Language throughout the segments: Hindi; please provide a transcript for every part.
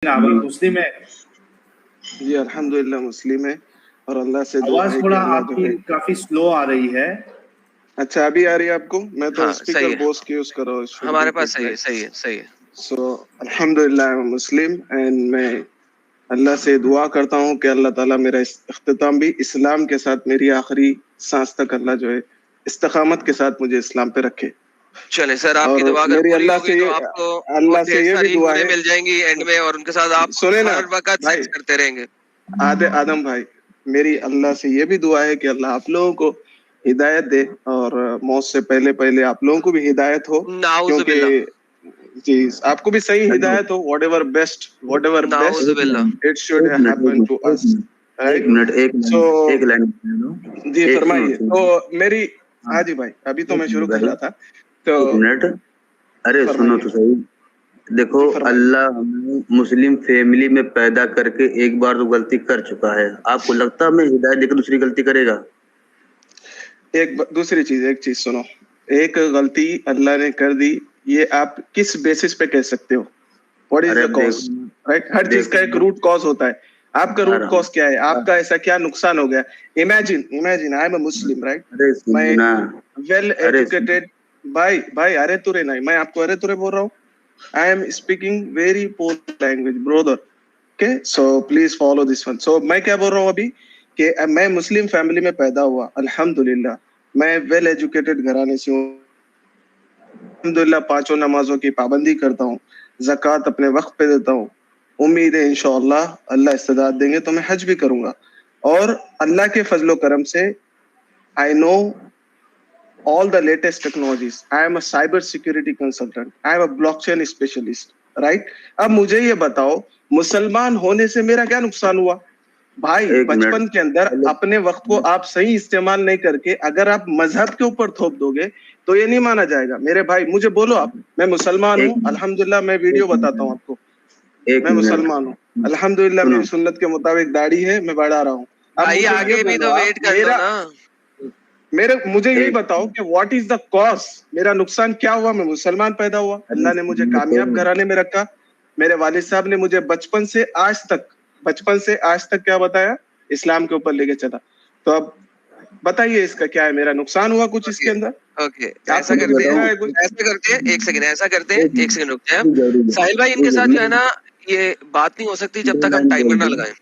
आप मुस्लिम है? जी अल्हम्दुलिल्लाह मुस्लिम है और अल्लाह से दुआ आवाज है थोड़ा कि अल्लाह जो आपकी है। काफी स्लो आ रही है। अच्छा अभी आ रही है आपको? मैं तो हाँ, सही स्पीकर है। बोस की यूज कर रहा हूँ। हमारे पास सही है, सही है, सही है। सो अल्हम्दुलिल्लाह आई एम मुस्लिम एंड मैं अल्लाह से दुआ करता हूँ कि अल्लाह ताला मेरा इख्तिताम भी इस्लाम के साथ मेरी आखिरी सांस तक अल्लाह जो है इस्तकामत के साथ मुझे इस्लाम पे रखे। चले सर, आपकी और दुआ अगर मेरी पूरी अल्लाह होगी से तो ये आपको अल्लाह से ढेर ये भी सारी दुआ नूरें है। मिल जाएंगी एंड में, और उनके साथ आप सुने ना हर वक्त भाई, सेक्स करते रहेंगे। आदम भाई, मेरी अल्लाह से ये भी दुआ है कि अल्लाह आप लोगों को हिदायत दे और मौत से पहले पहले आप लोगों को भी हिदायत हो, क्योंकि नाउजुबिल्लाह, जी आपको भी सही हिदायत हो। व्हाटएवर बेस्ट नाउजुबिल्लाह। It should happen to us, एक मिनट सो एक लाइन जी एक फरमाइए। सुनो तो मेरी हाँ, हाँ जी भाई, अभी तो मैं शुरू कर रहा था। एक तो मिनट, अरे सुनो फरमाइए तो सही। देखो जी, फरमाइए। अल्लाह हमें मुस्लिम फैमिली में पैदा करके एक बार तो गलती कर चुका है, आपको लगता है हमें हिदायत देकर दूसरी गलती करेगा? दूसरी चीज, एक चीज सुनो, एक गलती अल्लाह ने कर दी, ये आप किस बेसिस पे कह सकते हो? व्हाट इज अरे द कॉज? राइट, हर चीज का एक रूट कॉज होता है। आपका रूट कॉज क्या है? आपका ऐसा क्या नुकसान हो गया? Imagine I am a Muslim, right? अरे मैं सुनो ना, वेल अरे एजुकेटेड, भाई अरे तुरे नहीं, मैं आपको अरे तुरे बोल रहा हूँ। I am speaking very poor language brother, okay? So please follow this one. So मैं क्या बोल रहा हूँ अभी कि मैं मुस्लिम फैमिली में पैदा हुआ, अल्हम्दुलिल्लाह। मैं वेल एजुकेटेड घराने से हूँ, अल्हम्दुलिल्लाह। पांचों नमाजों की पाबंदी करता हूँ, ज़कात अपने वक्त पे देता हूँ। उम्मीद है इंशाअल्लाह अल्लाह इस्तेदाद देंगे तो मैं हज भी करूंगा। और अल्लाह के फजलो करम से I know all the latest technologies. I am a cyber security consultant. I am a blockchain specialist. Right? अब मुझे ये बताओ, मुसलमान होने से मेरा क्या नुकसान हुआ? भाई बचपन के अंदर अपने वक्त को आप सही इस्तेमाल नहीं करके अगर आप मजहब के ऊपर थोप दोगे तो ये नहीं माना जाएगा। मेरे भाई मुझे बोलो आप, मैं मुसलमान हूँ अल्हम्दुलिल्लाह, मैं वीडियो बताता हूँ आपको, मैं मुसलमान हूँ अल्हम्दुलिल्लाह, मेरी सुन्नत के मुताबिक दाढ़ी है, मैं बढ़ा रहा हूँ। अब भाई मुझे आगे ये भी बोलो तो आप, वेट कर लो ना। मुझे यही बताओ कि व्हाट इज द कॉज? मेरा नुकसान क्या हुआ? मैं मुसलमान पैदा हुआ, अल्लाह ने मुझे कामयाब घराने में रखा। मेरे वालिद साहब ने मुझे बचपन से आज तक क्या बताया? इस्लाम के ऊपर लेके चला। तो अब बताइए इसका क्या है? मेरा नुकसान हुआ कुछ इसके अंदर? ओके, ऐसा करते हैं, एक सेकंड रुक जाए। साहिल भाई, इनके साथ जो है ना, ये बात नहीं हो सकती जब तक हम टाइमर ना लगाएं।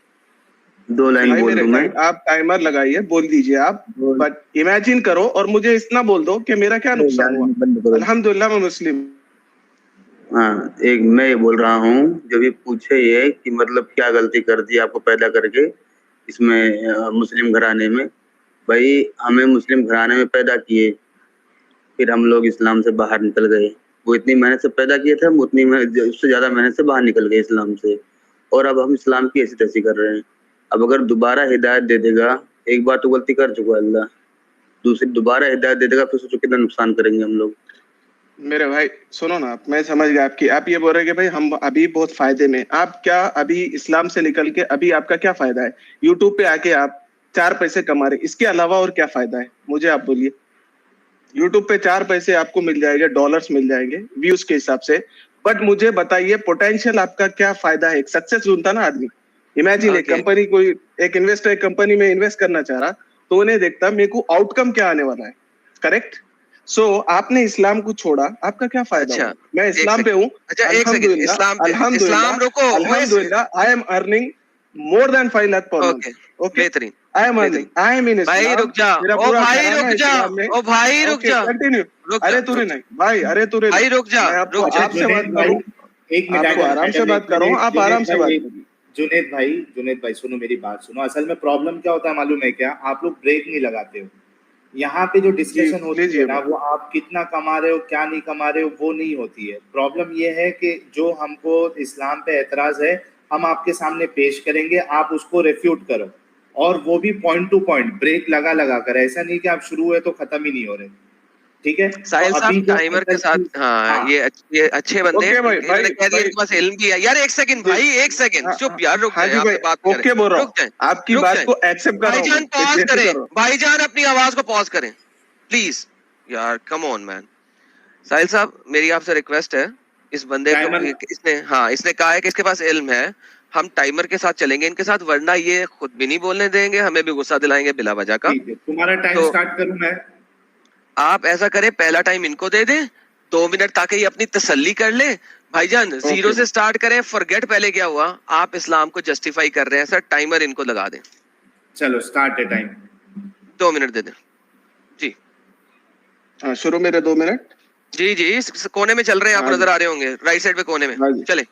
2 लाइन भाई बोल मेरे दूं मैं? आप टाइमर लगाइए, बोल दीजिए आप, बट इमेजिन करो और मुझे इतना बोल दो कि मेरा क्या नुकसान हुआ। अल्हम्दुलिल्लाह मैं मुस्लिम। हाँ, एक मैं ये बोल रहा हूँ, जो भी पूछे ये कि मतलब क्या गलती कर दी आपको पैदा करके इसमें मुस्लिम घराने में। भाई हमें मुस्लिम घराने में पैदा किए, फिर हम लोग इस्लाम से बाहर निकल गए। वो इतनी मेहनत से पैदा किए थे, हम उतनी उससे ज्यादा मेहनत से बाहर निकल गए इस्लाम से, और अब हम इस्लाम की ऐसी तैसी कर रहे हैं। अब अगर दोबारा हिदायत दे देगा, एक बार तो गलती कर चुका अल्लाह, दूसरी दोबारा हिदायत दे देगा, फिर सोचो कितना नुकसान करेंगे हम लोग। मेरे भाई सुनो ना, मैं समझ गया आपकी, आप ये बोल रहे हैं कि भाई हम अभी बहुत फायदे में। आप क्या अभी इस्लाम से निकल के अभी आपका क्या फायदा है? यूट्यूब पे आके आप 4 पैसे कमा रहे, इसके अलावा और क्या फायदा है? मुझे आप बोलिए। यूट्यूब पे 4 पैसे आपको मिल जाएंगे, डॉलर्स मिल जाएंगे व्यूज के हिसाब से, बट मुझे बताइए पोटेंशियल आपका क्या फायदा है? एक सक्सेस ढूंढता ना आदमी। इमेजिन एक कंपनी, कोई एक इन्वेस्टर एक कंपनी में इन्वेस्ट करना चाह रहा, तो उन्हें देखता मेरे को आउटकम क्या आने वाला है, करेक्ट? सो आपने इस्लाम को छोड़ा, आपका क्या फायदा हुआ? मैं इस्लाम पे हूँ, अल्हम्दुलिल्लाह I am earning more than 5 lakh per month. Okay, बेहतरीन। आई एम इन भाई इस्लाम। रुक जा, ओ भाई रुक जा, कंटिन्यू। अरे तुरे नहीं भाई, अरे तुरे भाई रुक जा, मैं आपको आपसे बात करूं, एक मिनट, आपको आराम से बात कर रहा हूँ, आप आराम से बात करिए। जुनेद भाई सुनो, मेरी बात सुनो। असल में प्रॉब्लम क्या होता है मालूम है क्या? आप लोग ब्रेक नहीं लगाते हो। यहाँ पे जो डिस्कशन होती है ना, वो आप कितना कमा रहे हो क्या नहीं कमा रहे हो वो नहीं होती है। प्रॉब्लम ये है कि जो हमको इस्लाम पे एतराज है हम आपके सामने पेश करेंगे, आप उसको रेफ्यूट करो, और वो भी पॉइंट टू पॉइंट, ब्रेक लगा कर। ऐसा नहीं कि आप शुरू हुए तो खत्म ही नहीं हो रहे, ठीक है? साहिल साहब टाइमर के साथ, हाँ, ये अच्छे बंदे हैं, इन्होंने कह दिया इनके पास इल्म भी है। यार एक सेकंड भाई, एक सेकंड चुप यार, रुक जाए, आपसे बात करें, ओके बोल रहा हूं, आपकी बात को एक्सेप्ट कर रहा हूं। भाईजान पॉज करें, भाईजान अपनी आवाज को पॉज करें प्लीज। यार कम ऑन मैन। साहिल साहब मेरी आपसे रिक्वेस्ट है, इस बंदे को इसने कहा है कि इसके पास इल्म है, हम टाइमर के साथ चलेंगे इनके साथ, वरना ये खुद भी नहीं बोलने देंगे, हमें भी गुस्सा दिलाएंगे बिला वजह का। तुम्हारा टाइम स्टार्ट करूं मैं? आप ऐसा करें, पहला टाइम इनको दे दें 2 मिनट, ताकि ये अपनी तसल्ली कर ले। भाईजान 0 से स्टार्ट करें, फॉरगेट पहले क्या हुआ, आप इस्लाम को जस्टिफाई कर रहे हैं सर, टाइमर इनको लगा दें। चलो स्टार्ट है टाइम। 2 मिनट दे दें जी। हाँ शुरू मेरे 2 मिनट। जी जी, इस कोने में चल रहे हैं, आपको नजर आ रहे होंगे राइट साइड पे कोने में। चले।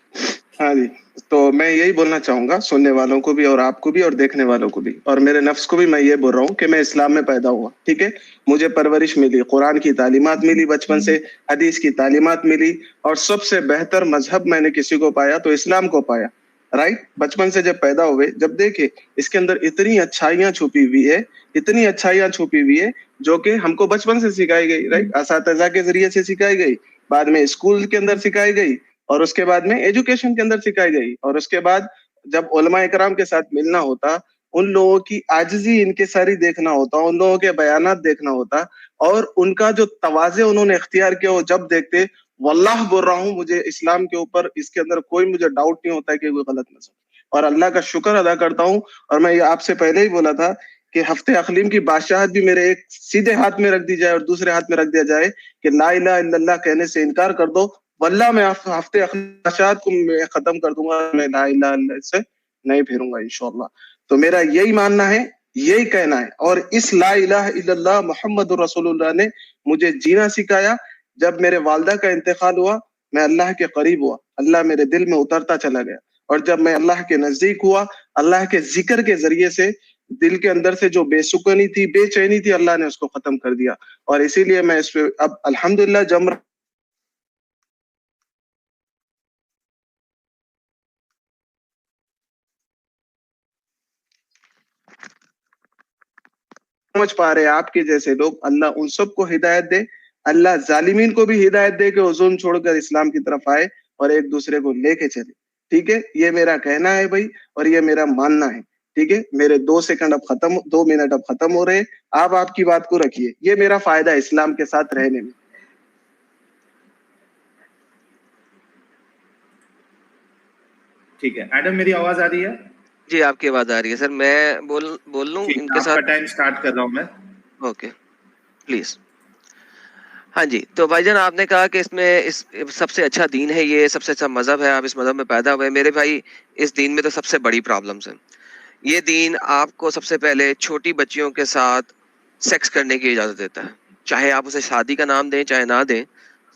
हाँ जी, तो मैं यही बोलना चाहूंगा सुनने वालों को भी और आपको भी और देखने वालों को भी, और मेरे नफ्स को भी मैं ये बोल रहा हूँ कि मैं इस्लाम में पैदा हुआ, ठीक है, मुझे परवरिश मिली, कुरान की तालीमात मिली, बचपन से हदीस की तालीमात मिली, और सबसे बेहतर मजहब मैंने किसी को पाया तो इस्लाम को पाया, राइट। बचपन से जब पैदा हुए, जब देखे इसके अंदर इतनी अच्छाइयां छुपी हुई है, इतनी अच्छाइयां छुपी हुई है जो कि हमको बचपन से सिखाई गई, राइट, असातिज़ा के जरिए से सिखाई गई, बाद में स्कूल के अंदर सिखाई गई, और उसके बाद में एजुकेशन के अंदर सिखाई गई, और उसके बाद जब उलमा इकराम के साथ मिलना होता, उन लोगों की आजिज़ी इनकिसारी देखना होता, उन लोगों के बयानात देखना होता, और उनका जो तवाज़े उन्होंने इख्तियार किया, वो जब देखते, वल्लाह बोल रहा हूँ, मुझे इस्लाम के ऊपर इसके अंदर कोई मुझे डाउट नहीं होता है कि कोई गलत मजहब, और अल्लाह का शुक्र अदा करता हूँ। और मैं ये आपसे पहले ही बोला था कि हफ्ते अखलीम की बादशाहत भी मेरे एक सीधे हाथ में रख दी जाए और दूसरे हाथ में रख दिया जाए कि ला इलाहा इल्लल्लाह कहने से इनकार कर दो, वल्लाह मैं हफ्ते अखलाशात को मैं खत्म कर दूंगा, मैं ला इलाहा इल्लल्लाह से नहीं फिरूंगा इंशाअल्लाह। तो मेरा यही मानना है, यही कहना है, और इस ला इलाहा इल्लल्लाह मुहम्मदुर रसूलुल्लाह ने मुझे जीना सिखाया। जब मेरे वालिदा का इंतकाल हुआ, मैं अल्लाह के करीब हुआ, अल्लाह मेरे दिल में उतरता चला गया, और जब मैं अल्लाह के नजदीक हुआ, अल्लाह के जिक्र के जरिए से दिल के अंदर से जो बेसुकूनी थी, बेचैनी थी, अल्लाह ने उसको खत्म कर दिया, और इसीलिए मैं इस पे अब अल्हम्दुलिल्लाह जम समझ पा रहे हैं आपके जैसे लोग। अल्लाह उन सबको हिदायत दे, अल्लाह जालिमीन को भी हिदायत दे कि वो जुल्म छोड़कर इस्लाम की तरफ आए और एक दूसरे को लेके चले, ठीक है। ये मेरा कहना है भाई, और ये मेरा मानना है, ठीक है। मेरे 2 मिनट अब खत्म हो रहे हैं, आप आपकी बात को रखिए, ये मेरा फायदा है इस्लाम के साथ रहने में। ठीक है एडम, मेरी आवाज आ रही है? जी आपकी आवाज आ रही है सर, मैं बोल लूं इनके साथ? टाइम स्टार्ट कर रहा हूं मैं। Okay please. हाँ जी, तो भाईजान आपने कहा कि इसमें इस सबसे अच्छा दीन है, ये सबसे अच्छा मजहब है, आप इस मजहब में पैदा हुए। मेरे भाई इस दीन में तो सबसे बड़ी प्रॉब्लम्स हैं। ये दीन आपको सबसे पहले छोटी बच्चियों के साथ सेक्स करने की इजाजत देता है, चाहे आप उसे शादी का नाम दें चाहे ना दें,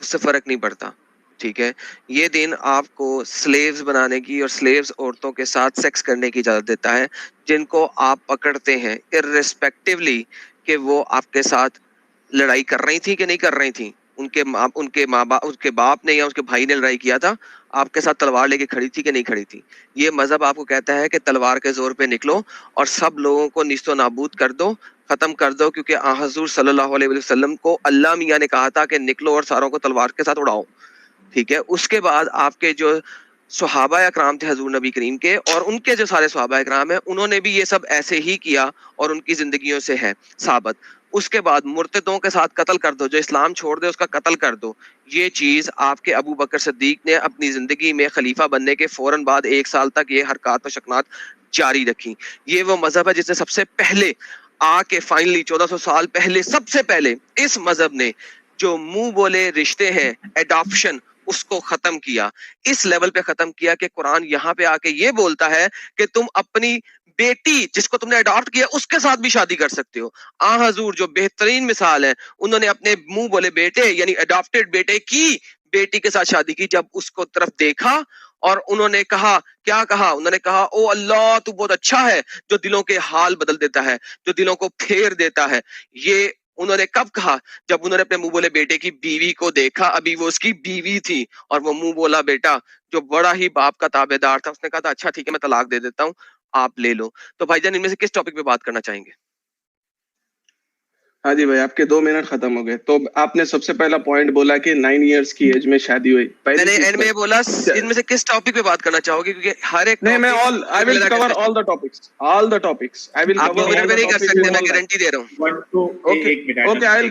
उससे फर्क नहीं पड़ता, ठीक है। ये दिन आपको स्लेव्स बनाने की और स्लेव्स औरतों के साथ सेक्स करने की इजाजत देता है, जिनको आप पकड़ते हैं इर्रेस्पेक्टिवली कि वो आपके साथ लड़ाई कर रही थी कि नहीं कर रही थी, उनके बाप ने या उसके भाई ने लड़ाई किया था, आपके साथ तलवार लेके खड़ी थी कि नहीं खड़ी थी। ये मजहब आपको कहता है कि तलवार के जोर पे निकलो और सब लोगों को निस्तो नाबूद कर दो, खत्म कर दो, क्योंकि हुजूर सल्लल्लाहु अलैहि वसल्लम को अल्लाह मियां ने कहा था कि निकलो और सारों को तलवार के साथ उड़ाओ, ठीक है। उसके बाद आपके जो सहाबा अकराम थे हजूर नबी करीम के, और उनके जो सारे सहाबा अकराम है, उन्होंने भी ये सब ऐसे ही किया और उनकी जिंदगियों से है साबित। उसके बाद मुर्तदों के साथ कत्ल कर दो, जो इस्लाम छोड़ दे उसका कत्ल कर दो। ये चीज आपके अबू बकर सिद्दीक ने अपनी जिंदगी में खलीफा बनने के फौरन बाद 1 साल तक ये हरकत व शकनात जारी रखी। ये वो मजहब है जिसने सबसे पहले आके फाइनली 1400 साल पहले सबसे पहले इस मजहब ने जो मुंह बोले रिश्ते हैं, एडॉप्शन, उसको खत्म किया, इस लेवल पे खत्म किया कि कुरान यहाँ पे आके ये बोलता है कि तुम अपनी बेटी जिसको तुमने अडॉप्ट किया उसके साथ भी शादी कर सकते हो। आ हजूर जो बेहतरीन मिसाल है, उन्होंने अपने मुंह बोले बेटे यानी अडॉप्टेड बेटे की बेटी के साथ शादी की। जब उसको तरफ देखा और उन्होंने कहा, क्या कहा, उन्होंने कहा ओ अल्लाह तू बहुत अच्छा है जो दिलों के हाल बदल देता है, जो दिलों को फेर देता है। ये उन्होंने कब कहा? जब उन्होंने अपने मुंह बोले बेटे की बीवी को देखा, अभी वो उसकी बीवी थी, और वो मुंह बोला बेटा जो बड़ा ही बाप का ताबेदार था, उसने कहा था अच्छा ठीक है मैं तलाक दे देता हूँ, आप ले लो। तो भाईजान इनमें से किस टॉपिक पे बात करना चाहेंगे? हाँ जी भाई, आपके 2 मिनट खत्म हो गए। तो आपने सबसे पहला पॉइंट बोला कि 9 इयर्स की एज में शादी हुई। मैंने एंड में बोला इनमें से किस टॉपिक पे बात करना चाहोगे, क्योंकि हर एक नहीं, मैं I will cover all the topics I will आप 2 कवर मिनट ऑल में द नहीं कर टॉपिक्स सकते, इन मैं वन गारंटी दे रहा हूँ। एक minute, okay, I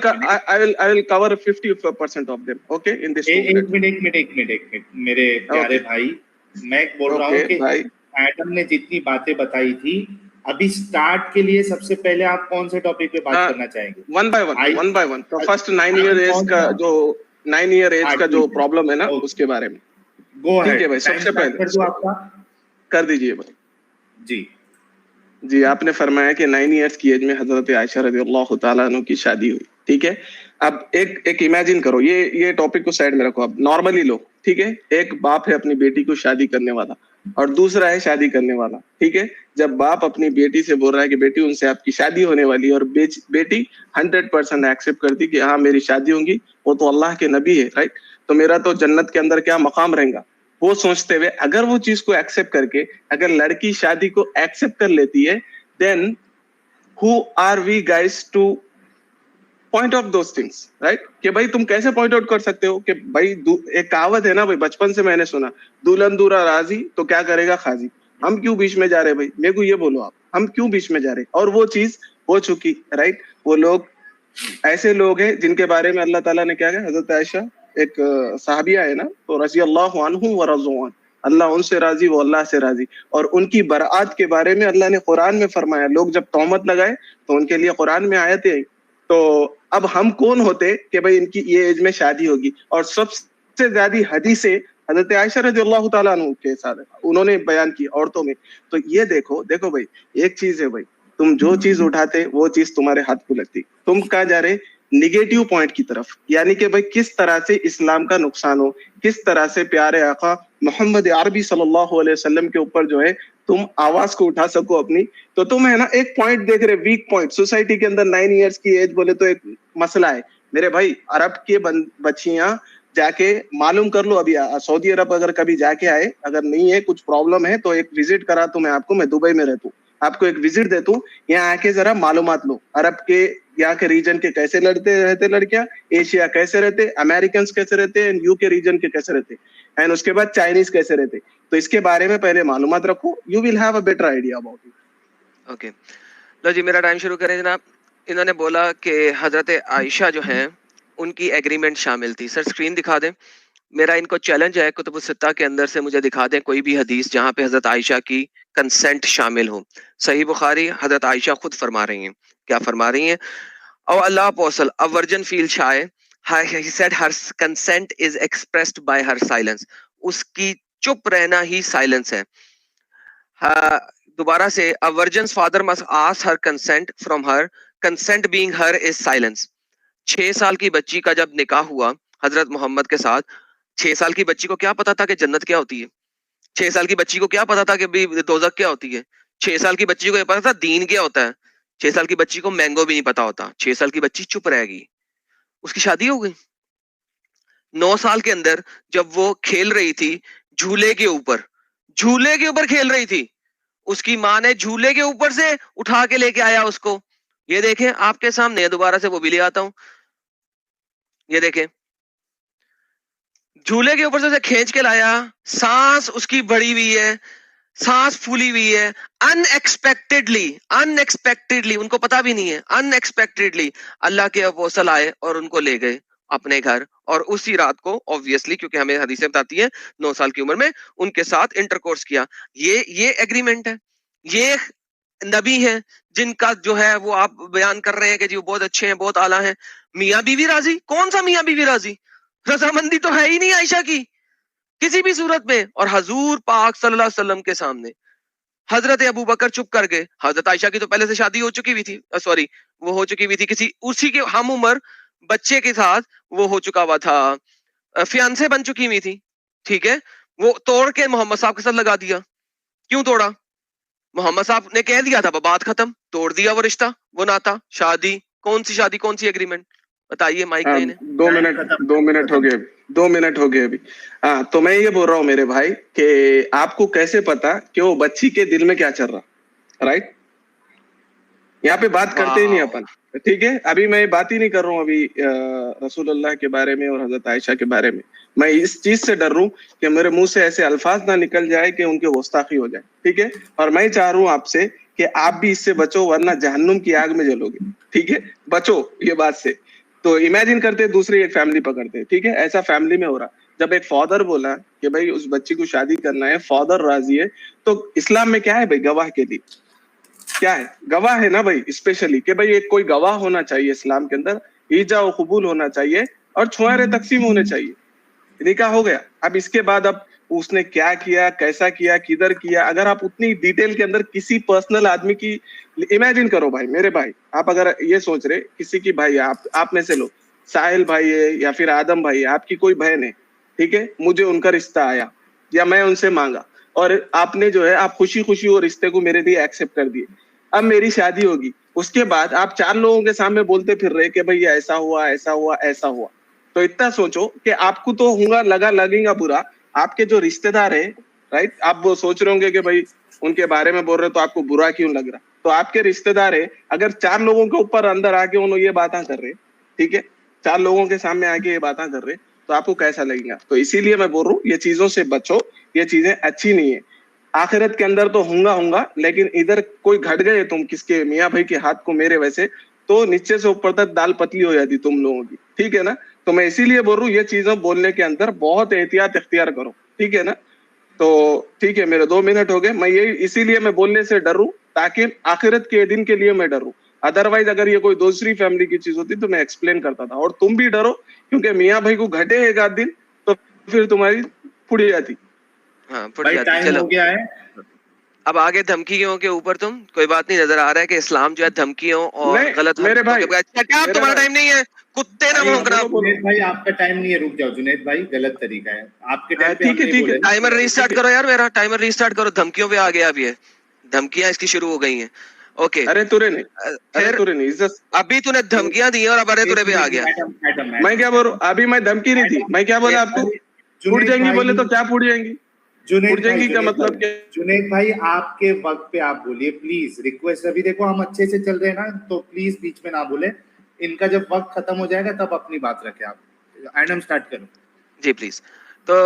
will cover 50% of them, okay, in this 2 minute. एक मिनट मेरे प्यारे भाई, मैं बोल रहा हूँ कि भाई मैडम ने जितनी बातें बताई थी, अभी स्टार्ट के लिए सबसे पहले आप कौन से टॉपिक पे बात करना चाहेंगे? One by one. तो फर्स्ट 9 ईयर एज का जो प्रॉब्लम है ना, उसके बारे में। ठीक है भाई, सबसे पहले आपका कर दीजिए भाई। जी जी, आपने फरमाया कि 9 इयर्स की एज में हजरत आयशा रज़ियल्लाहु ताला अन्हा की शादी हुई। ठीक है, अब एक इमेजिन करो, ये टॉपिक को साइड में रखो, अब नॉर्मली लो। ठीक है, एक बाप है अपनी बेटी को शादी करने वाला और दूसरा है शादी करने वाला। ठीक है, जब बाप अपनी बेटी से बोल रहा है कि बेटी उनसे आपकी शादी होने वाली है, और बेटी 100% एक्सेप्ट करती कि हाँ मेरी शादी होगी, वो तो अल्लाह के नबी है, राइट, तो मेरा तो जन्नत के अंदर क्या मकाम रहेगा, वो सोचते हुए अगर वो चीज को एक्सेप्ट करके अगर लड़की शादी को एक्सेप्ट कर लेती है, then who are we guys to point out those things, right, कि भाई तुम कैसे पॉइंट आउट कर सकते हो कि भाई एक कहावत है ना भाई, बचपन से मैंने सुना, दुल्हन दूरा राजी तो क्या करेगा खाजी। हम क्यों बीच में जा रहे भाई, मेरे को ये बोलो आप, हम क्यों बीच में जा रहे? और वो चीज हो चुकी, राइट। वो लोग ऐसे लोग हैं जिनके बारे में अल्लाह ताला ने क्या कहा, हजरत आयशा एक साहबिया है ना, तो रज़ी अल्लाहु अन्हु व रज़ू अन, अल्लाह उनसे राजी, वो अल्लाह से राजी। और उनकी बरात के बारे में अल्लाह ने कुरान में फरमाया, लोग जब तोहमत लगाए तो उनके लिए कुरान में आयतें आई। तो अब हम कौन होते कि भाई इनकी ये एज में शादी होगी? और सबसे ज्यादा हदीसें हजरत आयशा रज़ियल्लाहु ताला अन्हा के साथ उन्होंने बयान की औरतों में। तो ये देखो भाई, एक चीज है भाई, तुम जो चीज उठाते वो चीज तुम्हारे हाथ को लगती। तुम कहाँ जा रहे? निगेटिव पॉइंट की तरफ, यानी कि भाई किस तरह से इस्लाम का नुकसान हो, किस तरह से प्यारे आका मोहम्मद अरबी सल्लल्लाहु अलैहि वसल्लम के ऊपर जो है तुम आवाज को उठा सको अपनी। तो तुम है ना एक पॉइंट देख रहे, वीक पॉइंट। सोसाइटी के अंदर 9 इयर्स की एज बोले तो एक मसला है मेरे भाई। अरब के बच्चियां जाके मालूम कर लो, अभी सऊदी अरब अगर कभी जाके आए, अगर नहीं है कुछ प्रॉब्लम है तो एक विजिट करा तो मैं आपको, मैं दुबई में रहता हूँ, आपको एक विजिट देता हूँ, यहाँ आके जरा मालूमात लो अरब के यहाँ के रीजन के कैसे रहते लड़कियां, एशिया कैसे रहते, अमेरिकन कैसे रहते, यूके रीजन के कैसे रहते, एंड उसके बाद चाइनीज कैसे रहते। तो इसके बारे में पहले मालूमात रखो, you will have a better idea about it. Okay, लो जी, मेरा टाइम शुरू करें जनाब। इन्होंने बोला कि हजरत आयशा जो हैं उनकी एग्रीमेंट शामिल थी। सर स्क्रीन दिखा दें। मेरा इनको चैलेंज है, कुतुब सित्ता के अंदर से मुझे दिखा दें कोई भी हदीस जहां पे हजरत आयशा की कंसेंट शामिल हो। सही बुखारी, हजरत आयशा खुद फरमा रही हैं, क्या फरमा रही हैं? और Allah apostle a virgin feel shy, he said her consent is expressed by her silence, उसकी चुप रहना ही साइलेंस है। दोबारा से, a virgin's father must ask her consent from her, consent being her is silence। 6 साल की बच्ची का जब निकाह हुआ हजरत मोहम्मद के साथ, 6 साल की बच्ची को क्या पता था कि जन्नत क्या होती है? 6 साल की बच्ची को क्या पता था कि भी दोजख क्या होती है? 6 साल की बच्ची को ये पता था दीन क्या होता है? 6 साल की बच्ची को मैंगो भी नहीं पता होता। 6 साल की बच्ची चुप रहेगी, उसकी शादी हो गई। 9 साल के अंदर जब वो खेल रही थी झूले के ऊपर खेल रही थी, उसकी माँ ने झूले के ऊपर से उठा के लेके आया उसको। ये देखें आपके सामने, दोबारा से वो भी ले आता हूं, ये देखें, झूले के ऊपर से उसे खींच के लाया, सांस उसकी बढ़ी हुई है, सांस फूली हुई है, अनएक्सपेक्टेडली उनको पता भी नहीं है, अनएक्सपेक्टेडली अल्लाह के अपोस्टल आए और उनको ले गए अपने घर। और उसी रात को ऑब्वियसली, क्योंकि हमें हदीसें बताती हैं, 9 साल की उम्र में उनके साथ इंटरकोर्स किया। ये एग्रीमेंट है। ये नबी हैं जिनका जो है वो आप बयान कर रहे हैं कि जी वो बहुत अच्छे हैं, बहुत आला हैं। मियां बीवी राजी? कौन सा मियां बीवी राजी? रजामंदी तो है ही नहीं आयशा की किसी भी सूरत में। और हजूर पाक सल्लल्लाहु अलैहि वसल्लम के सामने हजरत अबू बकर चुप कर गए। हजरत आयशा की तो पहले से शादी हो चुकी हुई थी, सॉरी वो हो चुकी हुई थी किसी उसी के हम उम्र बच्चे के साथ, वो हो चुका हुआ था, फियांसे बन चुकी हुई थी। ठीक है, वो तोड़ के मोहम्मद साहब के साथ लगा दिया। क्यों तोड़ा? मोहम्मद साहब ने कह दिया था बात खत्म, तोड़ दिया वो रिश्ता, वो नाता, शादी। कौन सी शादी, कौन सी एग्रीमेंट? बताइए, माइक देने। 2 मिनट हो गए, 2 मिनट हो गए अभी। हाँ, तो मैं ये बोल रहा हूँ मेरे भाई कि आपको कैसे पता कि वो बच्ची के दिल में क्या चल रहा, राइट? यहाँ पे बात करते ही नहीं अपन, ठीक है। अभी मैं बात ही नहीं कर रहा हूँ अभी रसूलुल्लाह के बारे में और हजरत आयशा के बारे में। मैं इस चीज से डर रहा हूँ कि मेरे मुंह से ऐसे अल्फाज ना निकल जाए कि उनके गुस्ताखी हो जाए, ठीक है। और मैं चाह रहा हूँ आपसे कि आप भी इससे बचो, वरना जहन्नुम की आग में जलोगे, ठीक है। बचो ये बात से। तो इमेजिन करते दूसरी एक फैमिली पकड़ते, ठीक है। ऐसा फैमिली में हो रहा, जब एक फादर बोला कि भाई उस बच्ची को शादी करना है, फादर राजी है, तो इस्लाम में क्या है भाई? गवाह के लिए क्या है? गवाह है ना भाई, स्पेशली कि भाई एक कोई गवाह होना चाहिए इस्लाम के अंदर, ईजा और कबूल होना चाहिए और छुआरे तकसीम होने चाहिए। निकाह हो गया। अब इसके बाद अब उसने क्या किया, कैसा किया, किधर किया, अगर आप उतनी डिटेल के अंदर किसी पर्सनल आदमी की इमेजिन करो भाई, मेरे भाई, आप अगर ये सोच रहे किसी की भाई, आप में से लो, साहिल भाई है या फिर आदम भाई है, आपकी कोई बहन है, ठीक है, मुझे उनका रिश्ता आया या मैं उनसे मांगा और आपने जो है आप खुशी खुशी वो रिश्ते को मेरे लिए एक्सेप्ट कर दिए। अब मेरी शादी होगी, उसके बाद आप 4 लोगों के सामने बोलते फिर रहे कि भाई ऐसा हुआ, ऐसा हुआ, ऐसा हुआ। तो इतना सोचो कि आपको तो होगा लगेगा बुरा, आपके जो रिश्तेदार है, राइट, आप वो सोच रहे होंगे कि भाई उनके बारे में बोल रहे तो आपको बुरा क्यों लग रहा। तो आपके रिश्तेदार है, अगर 4 लोगों के ऊपर अंदर आके उन्होंने ये बातें कर रहे, ठीक है, 4 लोगों के सामने आके ये बातें कर रहे, तो आपको कैसा लगेगा? तो इसीलिए मैं बोल रहा हूँ ये चीजों से बचो, ये चीजें अच्छी नहीं है। आखिरत के अंदर तो होगा, लेकिन इधर कोई घट गए तुम किसके मियाँ भाई के हाथ को मेरे वैसे, तो नीचे से ऊपर तक दाल पतली हो जाती तुम लोगों की, ठीक है ना। तो मैं इसीलिए बोल रहा हूँ ये चीजें बोलने के अंदर बहुत एहतियात इख्तियार करो, ठीक है ना। तो ठीक है, मेरे 2 मिनट हो गए। मैं ये इसीलिए मैं बोलने से डरूं ताकि आखिरत के दिन के लिए मैं डरूं। अदरवाइज अगर ये कोई दूसरी फैमिली की चीज होती तो मैं एक्सप्लेन करता था। और तुम भी डरो, क्योंकि मियाँ भाई को घटे एक आध दिन तो फिर तुम्हारी फुड़ी जाती। हाँ, फुट भाई जाती। टाइम चलो हो गया है। अब आगे धमकियों के ऊपर तुम कोई बात नहीं, नजर आ रहा है कि इस्लाम जो है धमकियों और नहीं, गलत मेरे हरकतों भाई, के बगैर। क्या मेरे तुम्हारा भाई, टाइम नहीं है? कुत्ते ना भाई भौंकना। जुनैद भाई आपका टाइम नहीं है, रुक जाओ जुनैद भाई, गलत तरीका है। आपके टाइम पे हम ठीक है, नहीं ठीक है। बोले। टाइमर रीस्टार्ट करो यार, मेरा टाइमर रीस्टार्ट करो। धमकियों पे आ गया अब, ये धमकियां इसकी शुरू हो गई हैं। ओके, अरे तुरे नहीं, अरे फिर तुरे नहीं, इज्जत। अभी तूने धमकियां दी और अब अरे तुरे पे आ गया। मैडम मैडम मैं क्या बोल रहा हूँ? अभी मैं धमकी नहीं थी, मैं क्या बोला आपको? फूट जाएंगी बोले तो क्या फूट जाएंगी? फूट जाएंगी का मतलब क्या? जुनैद भाई आपके वक्त पे आप बोलिए प्लीज, रिक्वेस्ट। अभी देखो हम अच्छे से चल रहे हैं ना, तो प्लीज बीच में ना बोले। इनका जब वक्त खत्म हो जाएगा तब अपनी बात रखें आप। एडम स्टार्ट करो जी प्लीज। तो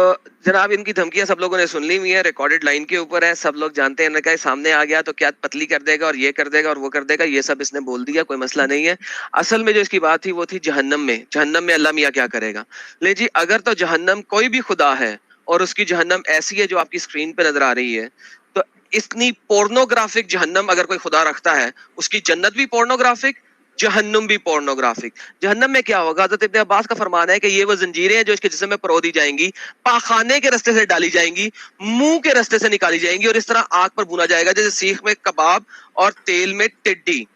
जनाब इनकी धमकियां सब लोगों ने सुन ली हुई है, रिकॉर्डेड लाइन के ऊपर है, सब लोग जानते हैं। इनका सामने आ गया तो क्या पतली कर देगा और ये कर देगा और वो कर देगा, ये सब इसने बोल दिया, कोई मसला नहीं है। असल में जो इसकी बात थी वो थी जहन्नम में। जहन्नम में अल्लाह मियाँ क्या करेगा? ले जी, अगर तो जहन्नम कोई भी खुदा है और उसकी जहन्नम ऐसी है जो आपकी स्क्रीन पे नजर आ रही है, तो इतनी पोर्नोग्राफिक जहन्नम अगर कोई खुदा रखता है, उसकी जन्नत भी पोर्नोग्राफिक, जहन्नुम भी पोर्नोग्राफिक। जहन्नम में क्या होगा? हज़रत इब्न अब्बास का फरमान है कि ये वो जंजीरें हैं जो इसके जिस्म में परो दी जाएंगी, पाखाने के रास्ते से डाली जाएंगी, मुंह के रास्ते से निकाली जाएंगी और इस तरह आग पर भुना जाएगा जैसे सीख में कबाब और तेल में टिड्डी।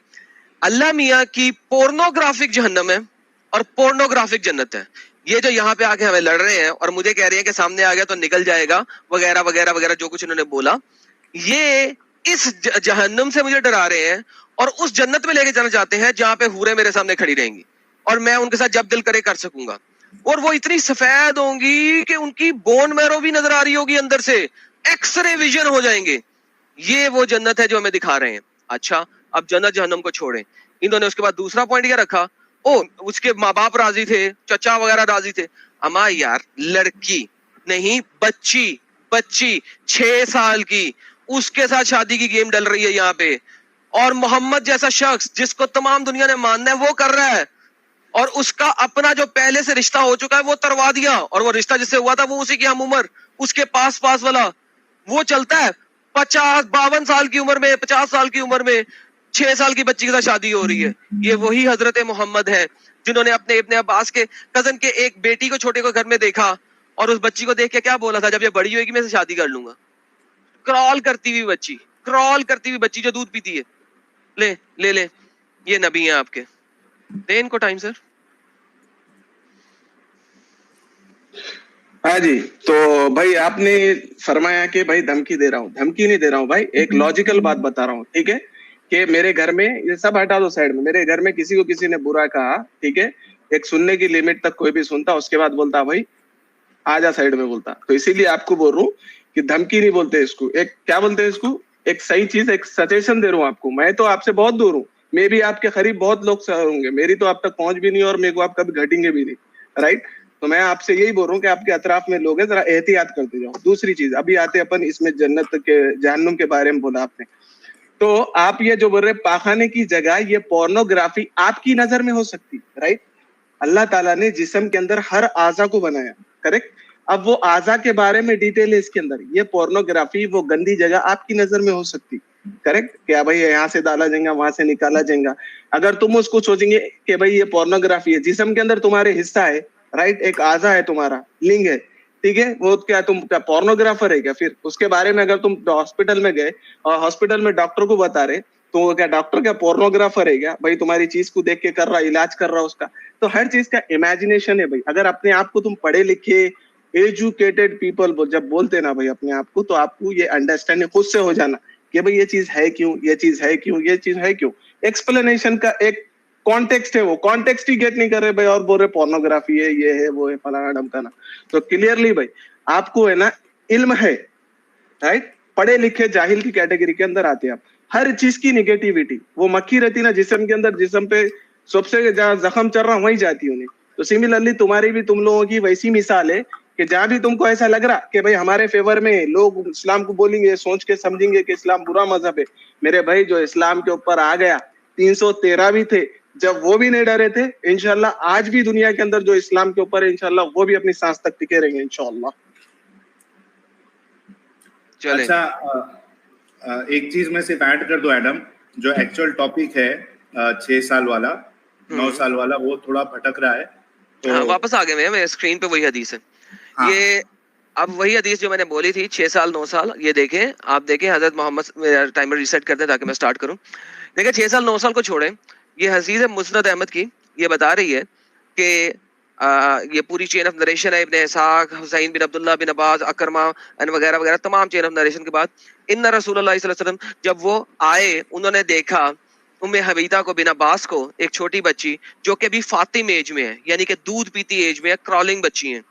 अल्लाह मियाँ की पोर्नोग्राफिक जहन्नम है और पोर्नोग्राफिक जन्नत है। ये जो यहाँ पे आके हमें लड़ रहे हैं और मुझे कह रहे हैं कि सामने आ गया तो निकल जाएगा वगैरह वगैरह वगैरह, जो कुछ उन्होंने बोला, ये इस जहन्नम से मुझे डरा रहे हैं और उस जन्नत में लेके जाना चाहते हैं जहां पे हूरें मेरे सामने खड़ी रहेंगी और मैं उनके साथ जब दिल करे कर सकूंगा। और वो इतनी सफेद होंगी कि उनकी बोन मैरो भी नजर आ रही होगी अंदर से, एक्सरे विजन हो जाएंगे। ये वो जन्नत है जो हमें दिखा रहे हैं। अच्छा, अब जन्नत जहन्नम को छोड़ें। इन्होंने उसके बाद दूसरा पॉइंट क्या रखा? ओ, उसके माँ बाप राजी थे, चचा वगैरह राजी थे। अमा यार, लड़की नहीं, बच्ची, बच्ची 6 साल की, उसके साथ शादी की गेम डल रही है यहाँ पे। और मोहम्मद जैसा शख्स जिसको तमाम दुनिया ने मानना है वो कर रहा है, और उसका अपना जो पहले से रिश्ता हो चुका है वो तरवा दिया, और वो रिश्ता जिससे हुआ था वो उसी की हम उम्र, उसके पास वाला वो चलता है। 52 साल की उम्र में, 50 साल की उम्र में 6 साल की बच्ची के साथ शादी हो रही है। ये वही हजरत मोहम्मद है जिन्होंने अपने इब्ने अब्बास के कजन के एक बेटी को, छोटे को घर में देखा और उस बच्ची को देख के क्या बोला था? जब ये बड़ी होगी मैं शादी कर लूंगा। क्रॉल करती हुई बच्ची, क्रॉल करती हुई बच्ची जो दूध पीती है। ले ले ले, ये नबी हैं आपके, दे इनको टाइम सर। हाँ जी, तो भाई आपने फरमाया कि भाई धमकी दे रहा हूँ, धमकी नहीं दे रहा हूँ भाई, एक लॉजिकल बात बता रहा हूँ, ठीक है। कि मेरे घर में, ये सब हटा दो साइड में, मेरे घर में किसी को किसी ने बुरा कहा, ठीक है, एक सुनने की लिमिट तक कोई भी सुनता, उसके बाद बोलता भाई आजा साइड में बोलता। तो इसीलिए आपको बोल रहा हूँ कि धमकी नहीं बोलते इसको, एक क्या बोलते हैं इसको, एक सही चीज, एक सजेशन दे रहा हूँ आपको। मैं तो आपसे बहुत दूर हूँ, मे भी आपके करीब बहुत लोग होंगे, मेरी तो आप तक पहुंच भी नहीं और मेरे को आप कभी घटेंगे भी नहीं, राइट। तो मैं आपसे यही बोल रहा हूँ कि आपके अतराफ में लोग हैं, जरा एहतियात करते जाओ। दूसरी चीज, अभी आते अपन इसमें जन्नत के जहन्नुम के बारे में बोला आपने, तो आप ये जो बोल रहे पाखाने की जगह ये पोर्नोग्राफी आपकी नजर में हो सकती, राइट। अल्लाह ताला ने जिस्म के अंदर हर आजा को बनाया, करेक्ट। अब वो आजा के बारे में डिटेल है इसके अंदर, ये पोर्नोग्राफी वो गंदी जगह आपकी नजर में हो सकती, करेक्ट। क्या भाई यहाँ से डाला जाएगा, वहां से निकाला जाएगा, अगर तुम उसको सोचेंगे कि भाई ये पोर्नोग्राफी है, जिस्म के अंदर तुम्हारे हिस्सा है, राइट, एक आजा है, तुम्हारा लिंग है, ठीक है, वो क्या तुम क्या पोर्नोग्राफर है क्या? फिर उसके बारे में अगर तुम हॉस्पिटल में गए और हॉस्पिटल में डॉक्टर को बता रहे, तो वो क्या डॉक्टर क्या पोर्नोग्राफर है क्या? भाई तुम्हारी चीज को देख के कर रहा, इलाज कर रहा उसका। तो हर चीज का इमेजिनेशन है भाई। अगर अपने आप को तुम पढ़े लिखे एजुकेटेड पीपल जब बोलते ना भाई अपने आप को, तो आपको ये अंडरस्टैंडिंग खुद से हो जाना कि भाई ये चीज है क्यों, ये चीज है क्यों, ये चीज है क्यों। एक्सप्लेनेशन का एक कॉन्टेक्स्ट है, वो कॉन्टेक्स्ट ही गेट नहीं कर रहे भाई, और बोल रहे पोर्नोग्राफी है, ये है, वो है, फलाना ढमकाना। तो क्लियरली भाई आपको है ना इल्म है, राइट। पढ़े लिखे जाहिल की कैटेगरी के अंदर आते हैं आप। हर चीज की निगेटिविटी वो मक्खी रहती ना जिस्म के अंदर, जिस्म पे सबसे जहाँ जख्म चल रहा वहीं जाती उन्हें। तो सिमिलरली तुम्हारी भी तुम लोगों की वैसी मिसाल है कि जहां भी तुमको ऐसा लग रहा कि भाई हमारे फेवर में लोग इस्लाम को बोलेंगे, सोच के समझेंगे कि इस्लाम बुरा मजहब है, मेरे भाई जो इस्लाम के ऊपर आ गया 313 भी थे जब वो भी नहीं डरे थे, इंशाल्लाह आज भी दुनिया के अंदर जो इस्लाम के ऊपर है इंशाल्लाह वो भी अपनी सांस तक टिके रहेंगे इंशाल्लाह। अच्छा, एक चीज में सिर्फ ऐड कर दो एडम, जो एक्चुअल टॉपिक है 6 साल वाला 9 साल वाला वो थोड़ा भटक रहा है, तो हाँ, वापस आ गए मेरे स्क्रीन पे वही हदीस है। हाँ। ये अब वही हदीस जो मैंने बोली थी 6 साल 9 साल, ये देखें आप, देखें हजरत मोहम्मद, मेरा टाइमर रीसेट करते हैं ताकि मैं स्टार्ट करूं। देखिए 6 साल 9 साल को छोड़े, ये हदीस है मुस्नद अहमद की, ये बता रही है कि ये पूरी चेन ऑफ नरेशन है, इब्ने इसहाक, हुसैन बिन अब्दुल्लाह बिन अब्बास, अकरमा एंड वगैरह वगैरह, तमाम चेन ऑफ नरेशन के बाद इन्ना रसूलुल्लाह सल्लल्लाहु अलैहि वसल्लम जब वो आए, उन्होंने देखा उम्मे हबीता को, बिन अब्बास को, एक छोटी बच्ची जो कि अभी फातिम एज में है, यानी कि दूध पीती एज में है, क्रॉलिंग बच्ची है।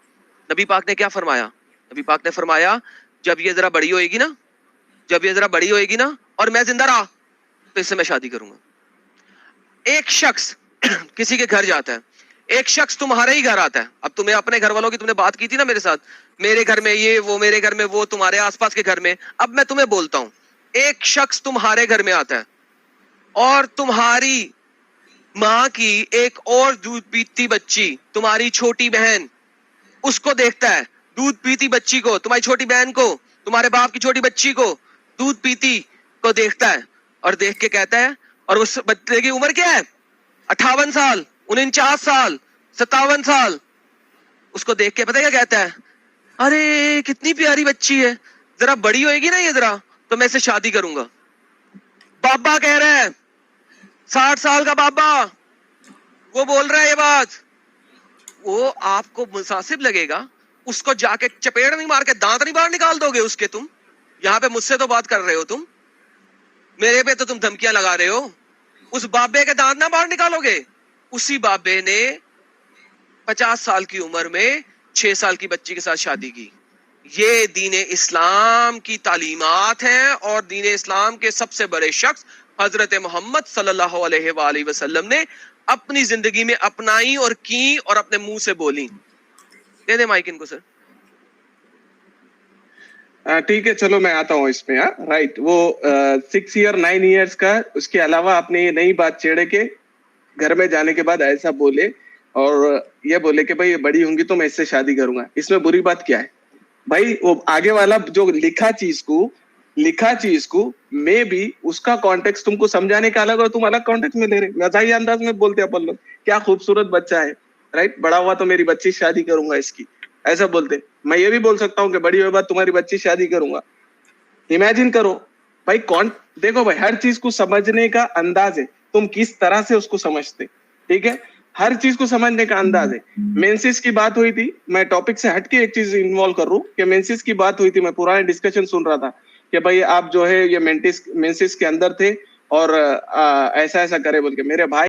नबी पाक ने क्या फरमाया? नबी पाक ने फरमाया जब ये जरा बड़ी होएगी ना, जब ये जरा बड़ी होएगी ना और मैं जिंदा रहा तो इससे मैं शादी करूंगा। एक शख्स किसी के घर जाता है, एक शख्स तुम्हारे ही घर आता है, अब तुम्हें अपने घर वालों की तुमने बात की थी ना मेरे साथ, मेरे घर में ये वो, मेरे घर में वो, तुम्हारे आसपास के घर में, अब मैं तुम्हें बोलता हूं, एक शख्स तुम्हारे घर में आता है और तुम्हारी माँ की एक और दूध पीती बच्ची, तुम्हारी छोटी बहन, उसको देखता है, दूध पीती बच्ची को, तुम्हारी छोटी बहन को, तुम्हारे बाप की छोटी बच्ची को दूध पीती को देखता है और देख के कहता है, और उस बच्चे की उम्र क्या है 58 साल 49 साल 57 साल, उसको देख के पता क्या कहता है? अरे कितनी प्यारी बच्ची है, जरा बड़ी होएगी ना ये जरा तो मैं इसे शादी करूंगा। बाबा कह रहा है, 60 साल का बाबा वो बोल रहा है ये बात, वो आपको मुनासिब लगेगा? उसको जाके चपेट नहीं मार के दांत नहीं बाहर निकाल दोगे उसके? तुम यहाँ पे मुझसे तो बात कर रहे हो, तुम मेरे पे तो तुम धमकियां लगा रहे हो, उस बाबे के दांत ना बाहर निकालोगे? उसी बाबे ने 50 साल की उम्र में 6 साल की बच्ची के साथ शादी की। ये दीन इस्लाम की तालीमात हैं और दीन इस्लाम के सबसे बड़े शख्स हजरत मोहम्मद सल्लल्लाहु अलैहि वसल्लम ने अपनी जिंदगी में अपनाई और की और अपने मुंह से बोली। दे दे माइक इनको सर। ठीक है, चलो मैं आता हूँ इसमें। राइट, वो 6 ईयर 9 ईयर्स का, उसके अलावा आपने ये नई बात छेड़े के घर में जाने के बाद ऐसा बोले और ये बोले कि भाई बड़ी होंगी तो मैं इससे शादी करूंगा, इसमें बुरी बात क्या है भाई? वो आगे वाला जो लिखा चीज को मे भी उसका कॉन्टेक्स्ट तुमको समझाने का अलग और तुम अलग कॉन्टेक्स्ट में ले रहे, मजाही अंदाज में बोलते हैं अपन लोग, क्या खूबसूरत बच्चा है, राइट, बड़ा हुआ तो मेरी बच्ची शादी करूंगा इसकी, ऐसा बोलते। मैं ये भी बोल सकता हूँ कि बड़ी हुए बाद तुम्हारी बच्ची शादी करूंगा। इमेजिन करो भाई, कौन देखो भाई, हर चीज को समझने का अंदाज है, तुम किस तरह से उसको समझते, ठीक है, हर चीज को समझने का अंदाज है। मेंसिस की बात हुई थी, मैं टॉपिक से हटके एक चीज इन्वॉल्व कर रहा हूँ कि मेंसिस की बात हुई थी, मैं पुराने डिस्कशन सुन रहा था कि भाई आप जो है ये मेंसिस के अंदर थे और ऐसा ऐसा करे बोल के, मेरे भाई